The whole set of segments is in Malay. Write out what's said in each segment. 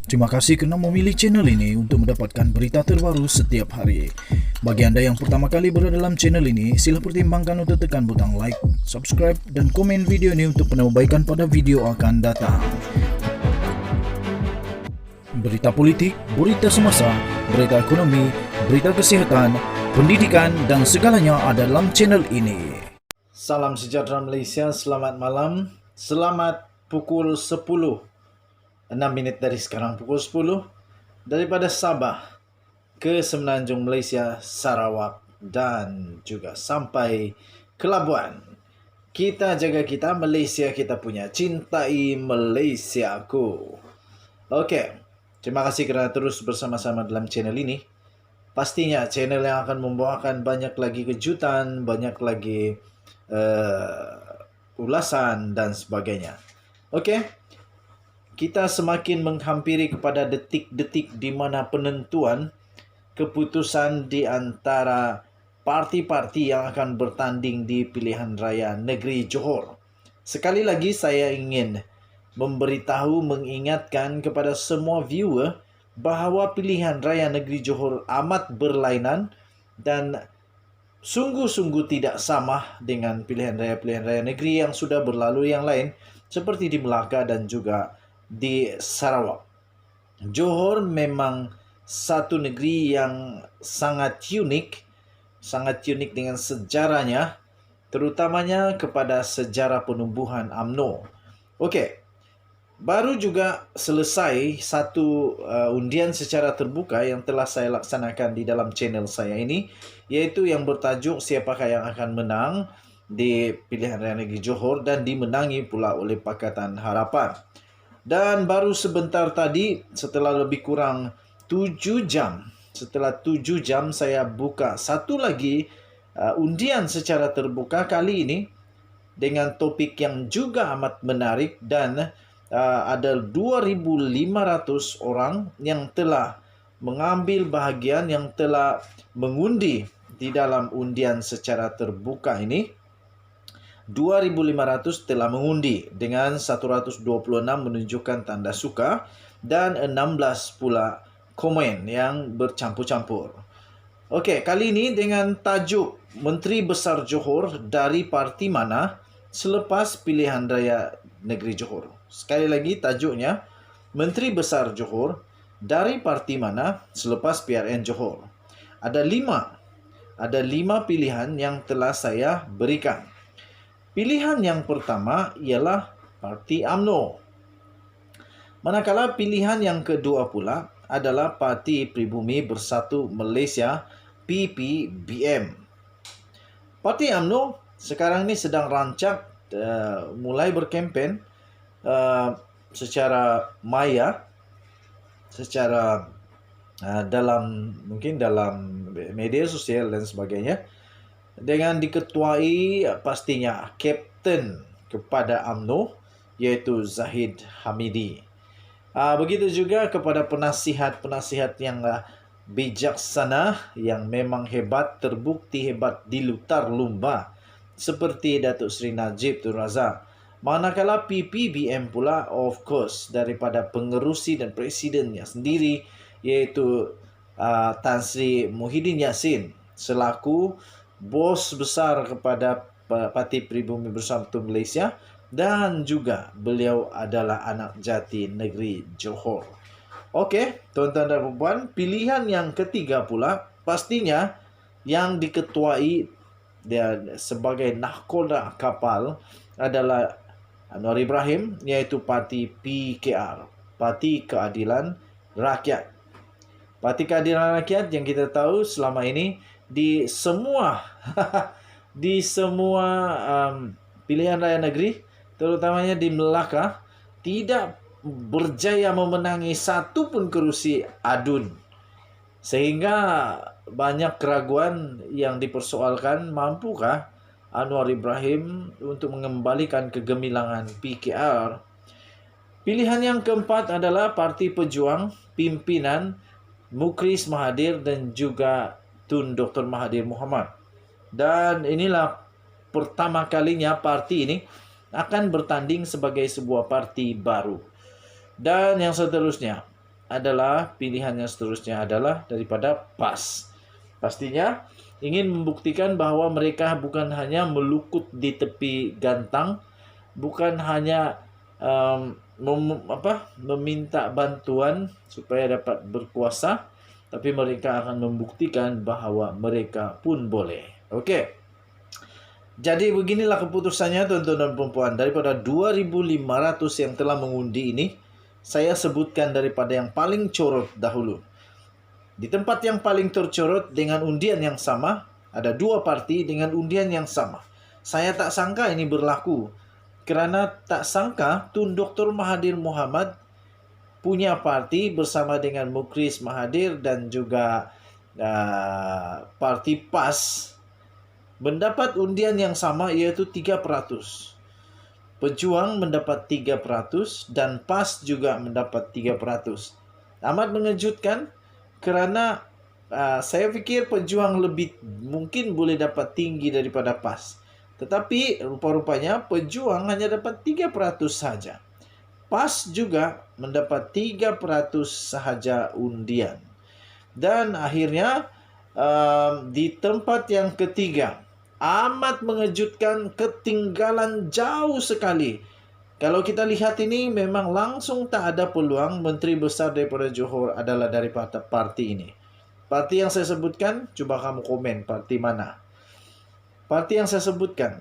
Terima kasih kerana memilih channel ini untuk mendapatkan berita terbaru setiap hari. Bagi anda yang pertama kali berada dalam channel ini, sila pertimbangkan untuk tekan butang like, subscribe dan komen video ini untuk penambahbaikan pada video akan datang. Berita politik, berita semasa, berita ekonomi, berita kesihatan, pendidikan dan segalanya ada dalam channel ini. Salam sejahtera Malaysia, selamat malam. Selamat pukul 10. 6 minit dari sekarang pukul 10 daripada Sabah ke Semenanjung Malaysia, Sarawak dan juga sampai ke Labuan. Kita jaga kita, Malaysia kita punya. Cintai Malaysiaku. Okey, terima kasih kerana terus bersama-sama dalam channel ini. Pastinya channel yang akan membawakan banyak lagi kejutan, banyak lagi ulasan dan sebagainya. Okey, kita semakin menghampiri kepada detik-detik di mana penentuan keputusan di antara parti-parti yang akan bertanding di pilihan raya negeri Johor. Sekali lagi saya ingin memberitahu, mengingatkan kepada semua viewer bahawa pilihan raya negeri Johor amat berlainan dan sungguh-sungguh tidak sama dengan pilihan raya negeri yang sudah berlalu yang lain seperti di Melaka dan juga di Sarawak. Johor memang satu negeri yang sangat unik dengan sejarahnya, terutamanya kepada sejarah penumbuhan UMNO. Okey, baru juga selesai satu undian secara terbuka yang telah saya laksanakan di dalam channel saya ini, iaitu yang bertajuk siapakah yang akan menang di pilihan raya negeri Johor dan dimenangi pula oleh Pakatan Harapan. Dan baru sebentar tadi, setelah lebih kurang 7 jam, saya buka satu lagi undian secara terbuka kali ini dengan topik yang juga amat menarik dan ada 2,500 orang yang telah mengambil bahagian, yang telah mengundi di dalam undian secara terbuka ini. 2,500 telah mengundi dengan 126 menunjukkan tanda suka dan 16 pula komen yang bercampur-campur. Okey, kali ini dengan tajuk Menteri Besar Johor dari parti mana selepas pilihan raya negeri Johor. Sekali lagi tajuknya, Menteri Besar Johor dari parti mana selepas PRN Johor. Ada lima pilihan yang telah saya berikan. Pilihan yang pertama ialah Parti UMNO. Manakala pilihan yang kedua pula adalah Parti Pribumi Bersatu Malaysia PPBM. Parti UMNO sekarang ini sedang rancak mulai berkempen secara maya, secara mungkin dalam media sosial dan sebagainya, dengan diketuai pastinya Kapten kepada UMNO iaitu Zahid Hamidi. Begitu juga kepada penasihat-penasihat yang bijaksana, yang memang hebat, terbukti hebat di lutar lumba seperti Datuk Seri Najib Tun Razak. Manakala PPBM pula, of course, daripada pengerusi dan presidennya sendiri iaitu Tan Sri Muhyiddin Yassin selaku bos besar kepada Parti Pribumi Bersatu Malaysia dan juga beliau adalah anak jati negeri Johor. Okey, tuan-tuan dan puan, pilihan yang ketiga pula pastinya yang diketuai dia sebagai nahkoda kapal adalah Anwar Ibrahim, iaitu Parti PKR, Parti Keadilan Rakyat. Parti Keadilan Rakyat yang kita tahu selama ini di semua pilihan raya negeri, terutamanya di Melaka, tidak berjaya memenangi satu pun kerusi adun. Sehingga banyak keraguan yang dipersoalkan, mampukah Anwar Ibrahim untuk mengembalikan kegemilangan PKR. Pilihan yang keempat adalah Parti Pejuang pimpinan Mukris Mahathir dan juga Tun Dr. Mahathir Mohamad. Dan inilah pertama kalinya parti ini akan bertanding sebagai sebuah parti baru. Dan yang seterusnya, adalah pilihannya seterusnya adalah daripada PAS. Pastinya ingin membuktikan bahwa mereka bukan hanya melukut di tepi gantang, bukan hanya meminta bantuan supaya dapat berkuasa, tapi mereka akan membuktikan bahwa mereka pun boleh. Okey. Jadi beginilah keputusannya tuan-tuan dan puan-puan. Daripada 2.500 yang telah mengundi ini, saya sebutkan daripada yang paling corot dahulu. Di tempat yang paling tercorot dengan undian yang sama, ada 2 parti dengan undian yang sama. Saya tak sangka ini berlaku. Kerana tak sangka Tun Dr. Mahathir Mohamad punya parti bersama dengan Mukhriz Mahathir dan juga parti PAS mendapat undian yang sama, iaitu 3%. Pejuang mendapat 3% dan PAS juga mendapat 3%. Amat mengejutkan kerana saya fikir Pejuang lebih mungkin boleh dapat tinggi daripada PAS. Tetapi rupa-rupanya Pejuang hanya dapat 3% saja. PAS juga mendapat 3% sahaja undian. Dan akhirnya di tempat yang ketiga, amat mengejutkan, ketinggalan jauh sekali. Kalau kita lihat ini memang langsung tak ada peluang Menteri Besar daripada Johor adalah daripada parti ini. Parti yang saya sebutkan, cuba kamu komen parti mana. Parti yang saya sebutkan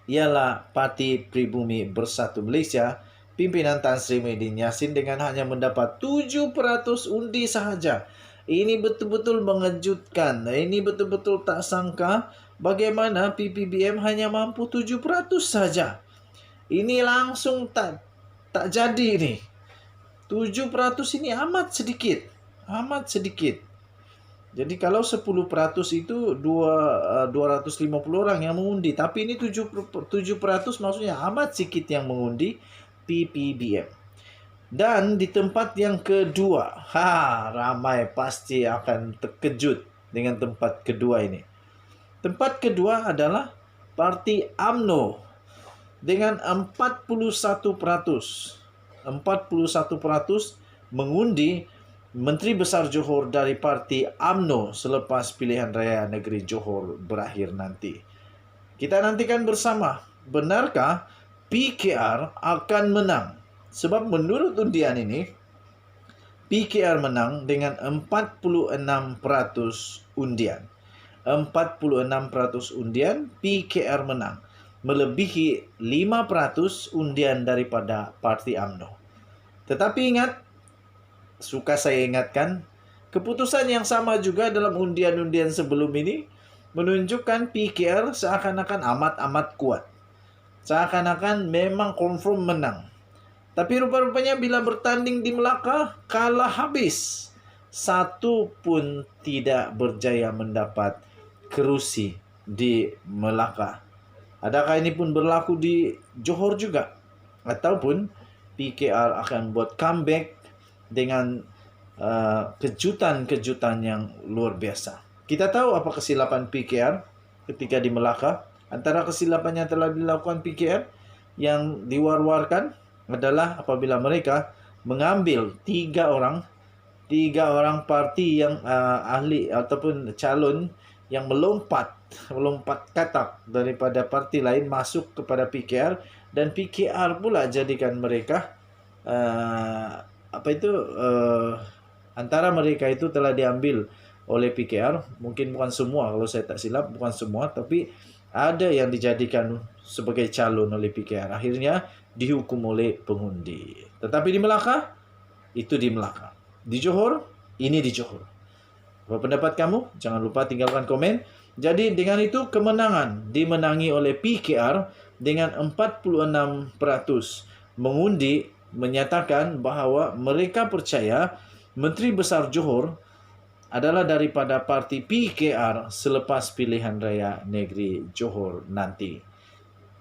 ialah Parti Pribumi Bersatu Malaysia, pimpinan Tan Sri Muhyiddin Yassin dengan hanya mendapat 7% undi sahaja. Ini betul-betul mengejutkan. Ini betul-betul tak sangka bagaimana PPBM hanya mampu 7% saja. Ini langsung tak jadi ini. 7% ini amat sedikit. Amat sedikit. Jadi kalau 10% itu 250 orang yang mengundi. Tapi ini 7% maksudnya amat sedikit yang mengundi PPBM. Dan di tempat yang kedua, ramai pasti akan terkejut dengan tempat kedua ini. Tempat kedua adalah Parti UMNO dengan 41%. 41% mengundi Menteri Besar Johor dari Parti UMNO selepas pilihan raya negeri Johor berakhir nanti. Kita nantikan bersama, benarkah PKR akan menang? Sebab menurut undian ini, PKR menang dengan 46% undian. 46% undian, PKR menang. Melebihi 5% undian daripada Parti UMNO. Tetapi ingat, suka saya ingatkan, keputusan yang sama juga dalam undian-undian sebelum ini menunjukkan PKR seakan-akan amat kuat. Seakan-akan memang confirm menang. Tapi rupa-rupanya bila bertanding di Melaka, kalah habis. Satu pun tidak berjaya mendapat kerusi di Melaka. Adakah ini pun berlaku di Johor juga? Ataupun PKR akan buat comeback dengan kejutan-kejutan yang luar biasa. Kita tahu apa kesilapan PKR ketika di Melaka. Antara kesilapan yang telah dilakukan PKR yang diwar-warkan adalah apabila mereka mengambil 3 orang parti yang ahli ataupun calon yang melompat katak daripada parti lain masuk kepada PKR, dan PKR pula jadikan mereka antara mereka itu telah diambil oleh PKR. Mungkin bukan semua, kalau saya tak silap bukan semua, tapi ada yang dijadikan sebagai calon oleh PKR. Akhirnya dihukum oleh pengundi. Tetapi di Melaka, itu di Melaka. Di Johor, ini di Johor. Apa pendapat kamu? Jangan lupa tinggalkan komen. Jadi dengan itu kemenangan dimenangi oleh PKR dengan 46%. Mengundi menyatakan bahawa mereka percaya Menteri Besar Johor adalah daripada parti PKR selepas pilihan raya negeri Johor nanti.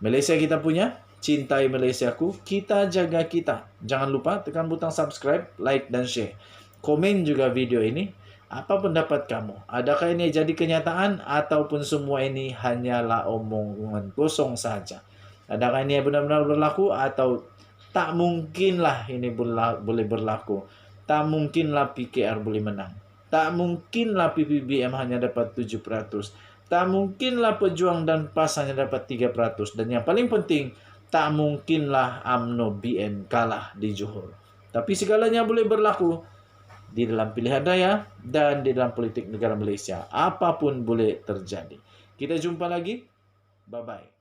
Malaysia kita punya, cintai Malaysiaku, kita jaga kita. Jangan lupa tekan butang subscribe, like dan share. Komen juga video ini. Apa pendapat kamu? Adakah ini jadi kenyataan ataupun semua ini hanyalah omongan kosong saja? Adakah ini benar-benar berlaku atau tak mungkinlah ini boleh berlaku? Tak mungkinlah PKR boleh menang. Tak mungkinlah PPBM hanya dapat 7%. Tak mungkinlah Pejuang dan PAS hanya dapat 3%. Dan yang paling penting, tak mungkinlah UMNO BN kalah di Johor. Tapi segalanya boleh berlaku di dalam pilihan raya dan di dalam politik negara Malaysia. Apapun boleh terjadi. Kita jumpa lagi. Bye-bye.